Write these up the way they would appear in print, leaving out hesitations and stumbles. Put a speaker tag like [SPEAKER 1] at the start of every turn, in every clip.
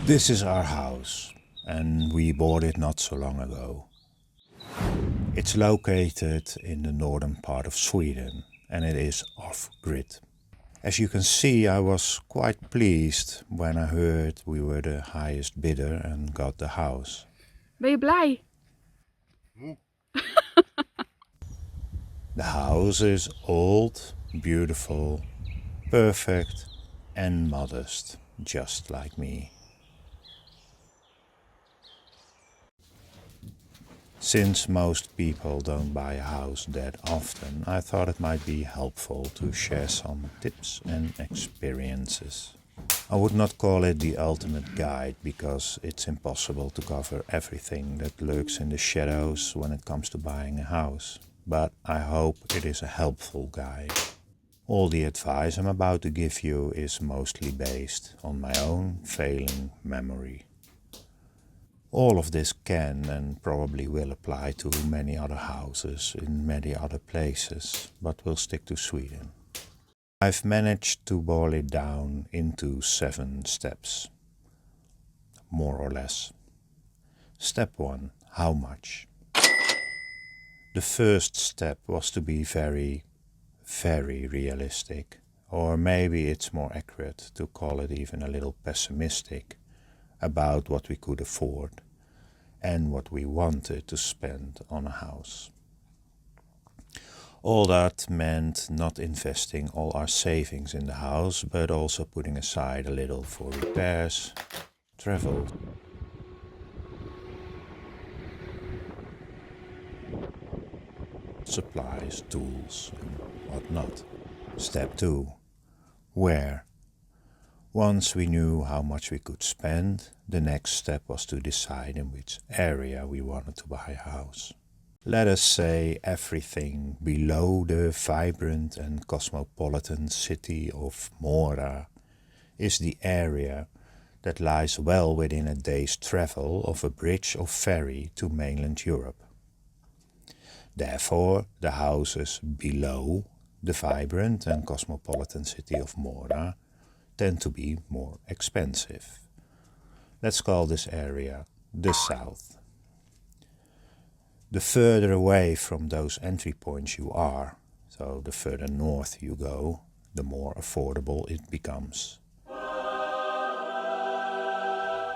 [SPEAKER 1] This is our house, and we bought it not so long ago. It's located in the northern part of Sweden, and it is off-grid. As you can see, I was quite pleased when I heard we were the highest bidder and got the house.
[SPEAKER 2] Ben je blij?
[SPEAKER 1] The house is old, beautiful, perfect and modest, just like me. Since most people don't buy a house that often, I thought it might be helpful to share some tips and experiences. I would not call it the ultimate guide because it's impossible to cover everything that lurks in the shadows when it comes to buying a house, but I hope it is a helpful guide. All the advice I'm about to give you is mostly based on my own failing memory. All of this can and probably will apply to many other houses in many other places, but we'll stick to Sweden. I've managed to boil it down into 7 steps, more or less. Step 1. How much? The first step was to be very realistic, or maybe it's more accurate to call it even a little pessimistic, about what we could afford and what we wanted to spend on a house. All that meant not investing all our savings in the house, but also putting aside a little for repairs, travel, supplies, tools, and whatnot. Step 2. Where? Once we knew how much we could spend, the next step was to decide in which area we wanted to buy a house. Let us say everything below the vibrant and cosmopolitan city of Mora is the area that lies well within a day's travel of a bridge or ferry to mainland Europe. Therefore, the houses below the vibrant and cosmopolitan city of Mora tend to be more expensive. Let's call this area the south. The further away from those entry points you are, so the further north you go, the more affordable it becomes.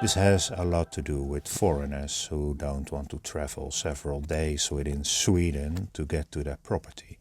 [SPEAKER 1] This has a lot to do with foreigners who don't want to travel several days within Sweden to get to their property.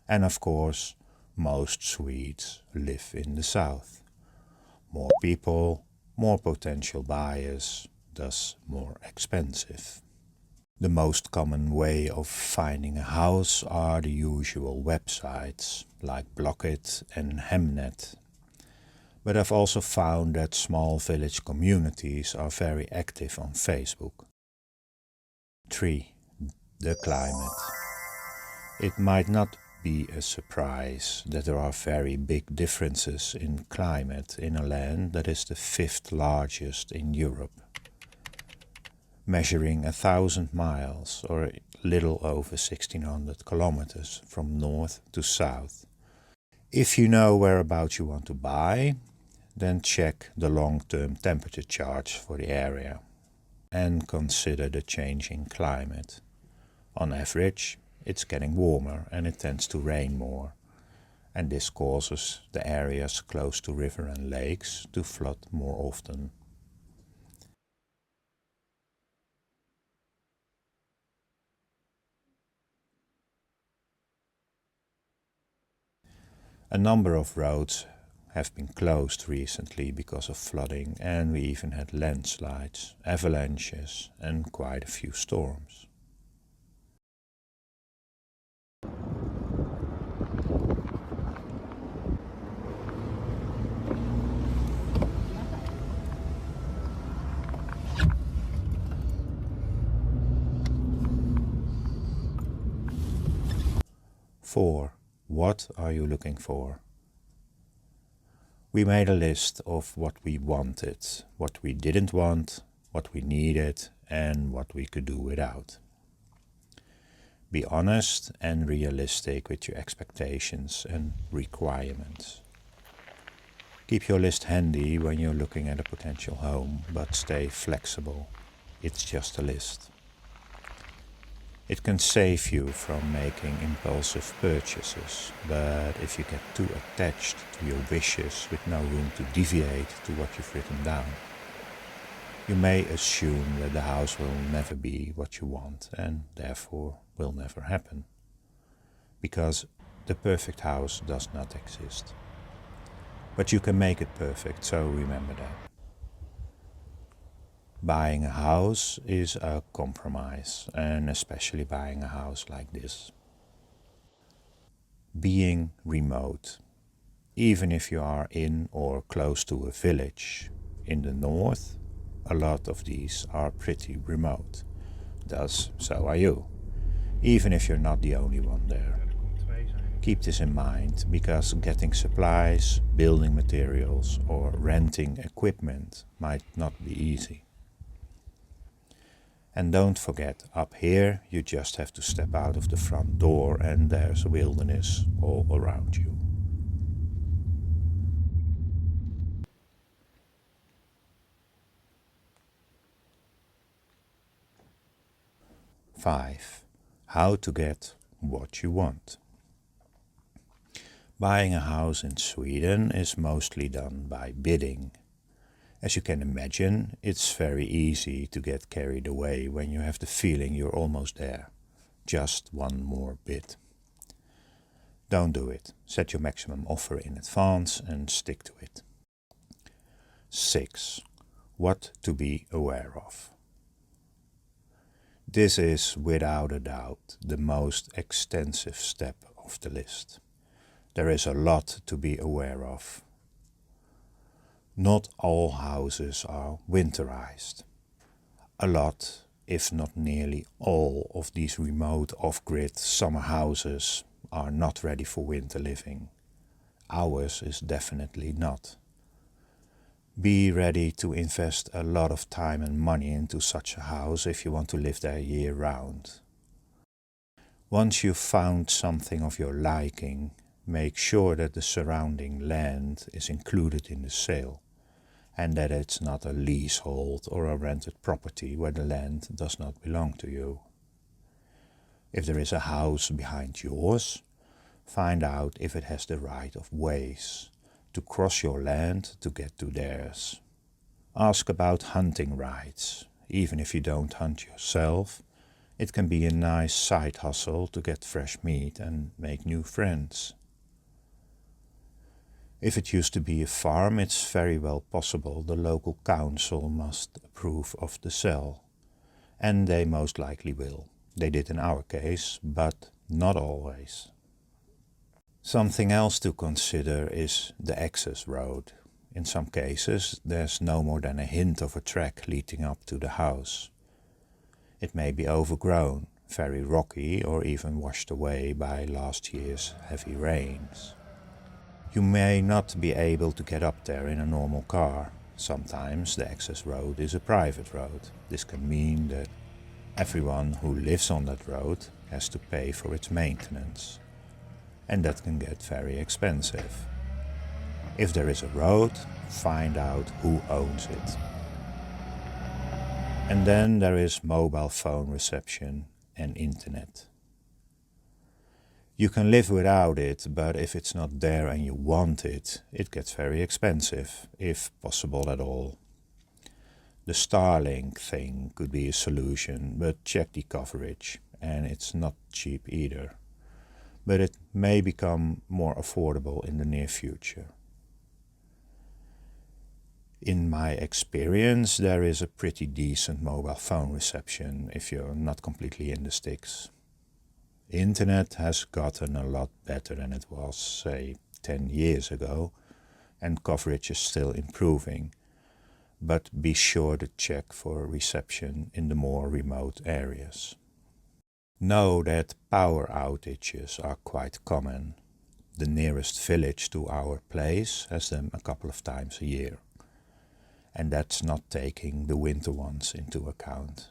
[SPEAKER 1] And of course, most Swedes live in the south. More people, more potential buyers, thus more expensive. The most common way of finding a house are the usual websites like Blocket and Hemnet. But I've also found that small village communities are very active on Facebook. 3. The climate. It might not be a surprise that there are very big differences in climate in a land that is the 5th largest in Europe, measuring 1,000 miles or a little over 1,600 kilometers from north to south. If you know whereabouts you want to buy, then check the long-term temperature charts for the area and consider the changing climate. On average, it's getting warmer and it tends to rain more, and this causes the areas close to river and lakes to flood more often. A number of roads have been closed recently because of flooding, and we even had landslides, avalanches and quite a few storms. Four. What are you looking for? We made a list of what we wanted, what we didn't want, what we needed, and what we could do without. Be honest and realistic with your expectations and requirements. Keep your list handy when you're looking at a potential home, but stay flexible. It's just a list. It can save you from making impulsive purchases, but if you get too attached to your wishes with no room to deviate to what you've written down, you may assume that the house will never be what you want and therefore will never happen. Because the perfect house does not exist. But you can make it perfect, so remember that. Buying a house is a compromise, and especially buying a house like this. Being remote. Even if you are in or close to a village. In the north, a lot of these are pretty remote. Thus, so are you. Even if you're not the only one there. Keep this in mind, because getting supplies, building materials, or renting equipment might not be easy. And don't forget, up here you just have to step out of the front door and there's a wilderness all around you. Five, how to get what you want. Buying a house in Sweden is mostly done by bidding. As you can imagine, it's very easy to get carried away when you have the feeling you're almost there. Just one more bid. Don't do it. Set your maximum offer in advance and stick to it. 6. What to be aware of. This is without a doubt the most extensive step of the list. There is a lot to be aware of. Not all houses are winterized. A lot, if not nearly all, of these remote off-grid summer houses are not ready for winter living. Ours is definitely not. Be ready to invest a lot of time and money into such a house if you want to live there year-round. Once you've found something of your liking, make sure that the surrounding land is included in the sale, and that it's not a leasehold or a rented property where the land does not belong to you. If there is a house behind yours, find out if it has the right of ways to cross your land to get to theirs. Ask about hunting rights. Even if you don't hunt yourself, it can be a nice side hustle to get fresh meat and make new friends. If it used to be a farm, it's very well possible the local council must approve of the sale. And they most likely will. They did in our case, but not always. Something else to consider is the access road. In some cases, there's no more than a hint of a track leading up to the house. It may be overgrown, very rocky, or even washed away by last year's heavy rains. You may not be able to get up there in a normal car. Sometimes the access road is a private road. This can mean that everyone who lives on that road has to pay for its maintenance. And that can get very expensive. If there is a road, find out who owns it. And then there is mobile phone reception and internet. You can live without it, but if it's not there and you want it, it gets very expensive, if possible at all. The Starlink thing could be a solution, but check the coverage, and it's not cheap either. But it may become more affordable in the near future. In my experience, there is a pretty decent mobile phone reception if you're not completely in the sticks. Internet has gotten a lot better than it was, say, 10 years ago, and coverage is still improving. But be sure to check for reception in the more remote areas. Know that power outages are quite common. The nearest village to our place has them a couple of times a year. And that's not taking the winter ones into account.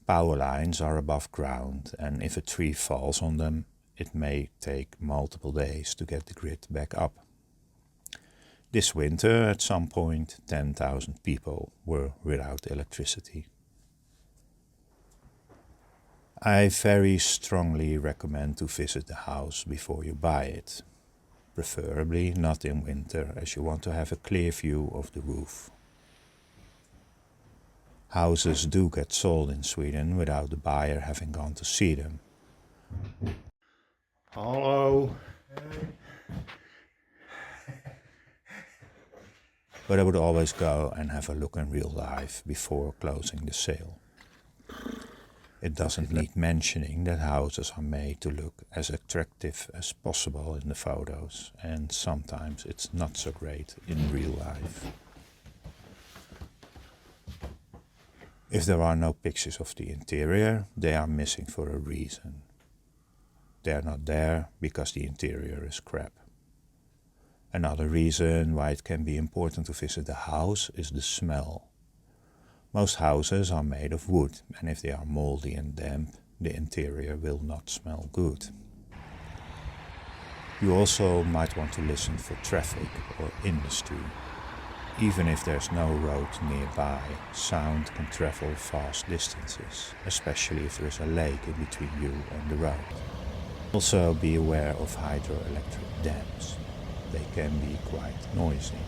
[SPEAKER 1] Power lines are above ground, and if a tree falls on them, it may take multiple days to get the grid back up. This winter, at some point, 10,000 people were without electricity. I very strongly recommend to visit the house before you buy it. Preferably not in winter, as you want to have a clear view of the roof. Houses do get sold in Sweden without the buyer having gone to see them. Hello. But I would always go and have a look in real life before closing the sale. It doesn't need mentioning that houses are made to look as attractive as possible in the photos, and sometimes it's not so great in real life. If there are no pictures of the interior, they are missing for a reason. They are not there because the interior is crap. Another reason why it can be important to visit the house is the smell. Most houses are made of wood, and if they are moldy and damp, the interior will not smell good. You also might want to listen for traffic or industry. Even if there's no road nearby, sound can travel vast distances, especially if there is a lake in between you and the road. Also be aware of hydroelectric dams. They can be quite noisy.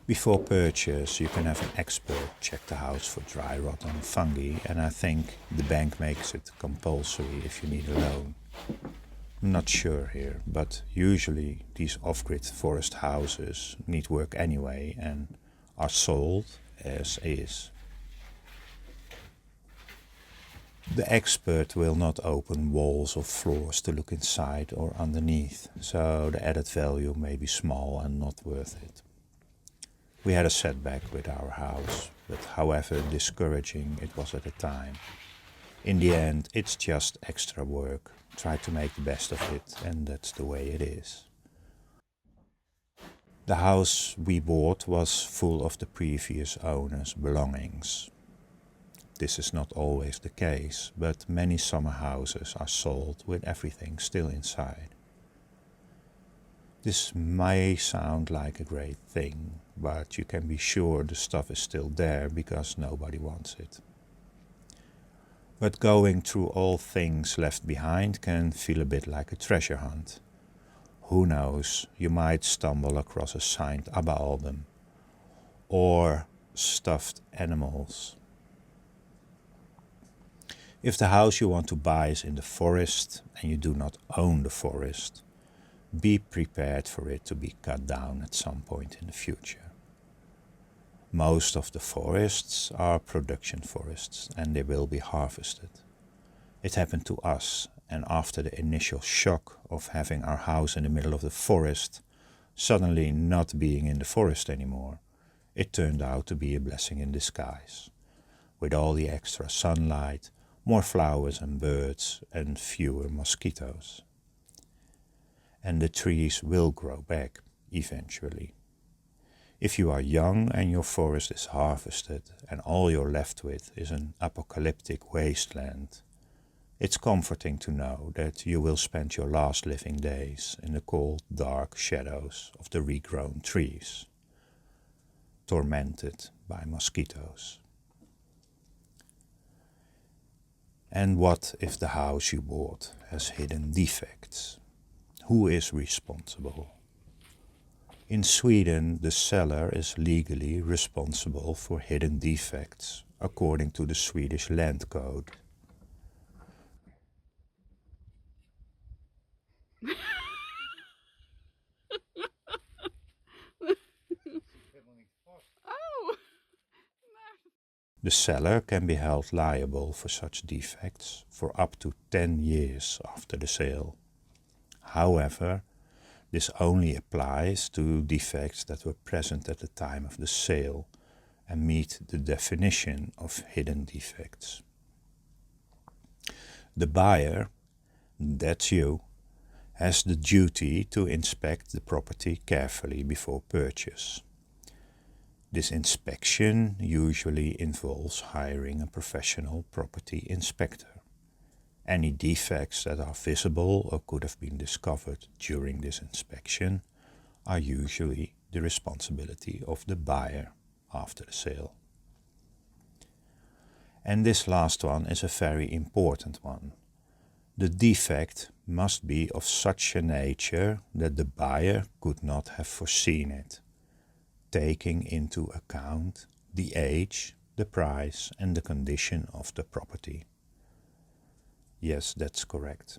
[SPEAKER 1] Before purchase, you can have an expert check the house for dry rot and fungi, and I think the bank makes it compulsory if you need a loan. I'm not sure here, but usually these off-grid forest houses need work anyway and are sold as is. The expert will not open walls or floors to look inside or underneath, so the added value may be small and not worth it. We had a setback with our house, but however discouraging it was at the time. In the end, it's just extra work. Try to make the best of it, and that's the way it is. The house we bought was full of the previous owner's belongings. This is not always the case, but many summer houses are sold with everything still inside. This may sound like a great thing, but you can be sure the stuff is still there because nobody wants it. But going through all things left behind can feel a bit like a treasure hunt. Who knows, you might stumble across a signed ABBA album or stuffed animals. If the house you want to buy is in the forest and you do not own the forest, be prepared for it to be cut down at some point in the future. Most of the forests are production forests and they will be harvested. It happened to us, and after the initial shock of having our house in the middle of the forest, suddenly not being in the forest anymore, it turned out to be a blessing in disguise. With all the extra sunlight, more flowers and birds, and fewer mosquitoes. And the trees will grow back, eventually. If you are young and your forest is harvested and all you're left with is an apocalyptic wasteland, it's comforting to know that you will spend your last living days in the cold, dark shadows of the regrown trees, tormented by mosquitoes. And what if the house you bought has hidden defects? Who is responsible? In Sweden, the seller is legally responsible for hidden defects, according to the Swedish land code. The seller can be held liable for such defects for up to 10 years after the sale. However, this only applies to defects that were present at the time of the sale and meet the definition of hidden defects. The buyer, that's you, has the duty to inspect the property carefully before purchase. This inspection usually involves hiring a professional property inspector. Any defects that are visible or could have been discovered during this inspection are usually the responsibility of the buyer after the sale. And this last one is a very important one. The defect must be of such a nature that the buyer could not have foreseen it, taking into account the age, the price, and the condition of the property. Yes, that's correct.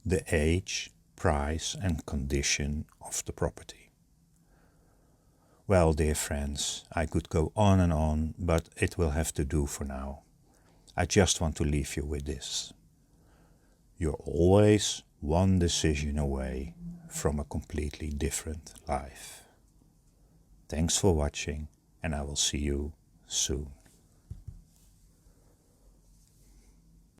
[SPEAKER 1] The age, price, and condition of the property. Well, dear friends, I could go on, but it will have to do for now. I just want to leave you with this. You're always one decision away from a completely different life. Thanks for watching, and I will see you soon.